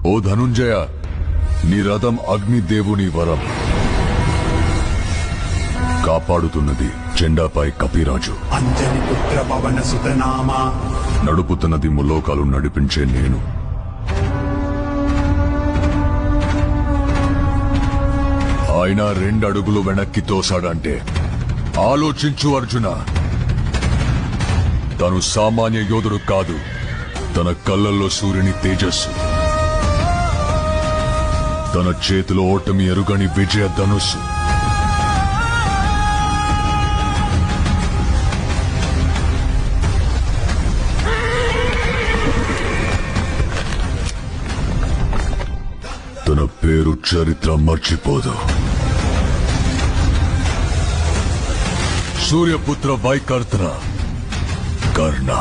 ఓ ధనుంజయ, నీ రథం అగ్నిదేవుని వరం. కాపాడుతున్నది చెండాపై కపిరాజు. అంజని పుత్ర పవన సుతనామా. నడుపుతున్నది ముల్లోకాలు నడిపించే నేను. ఆయన 2 అడుగులు వెనక్కి తోసాడంటే ఆలోచించు అర్జున. తను సామాన్య యోధుడు కాదు. తన కళ్ళల్లో సూర్యుని తేజస్సు, తన చేతిలో ఓటమి ఎరుగని విజయ ధనుస్సు. తన పేరు చరిత్ర మర్చిపోదు. సూర్యపుత్ర వైకర్త కర్ణ.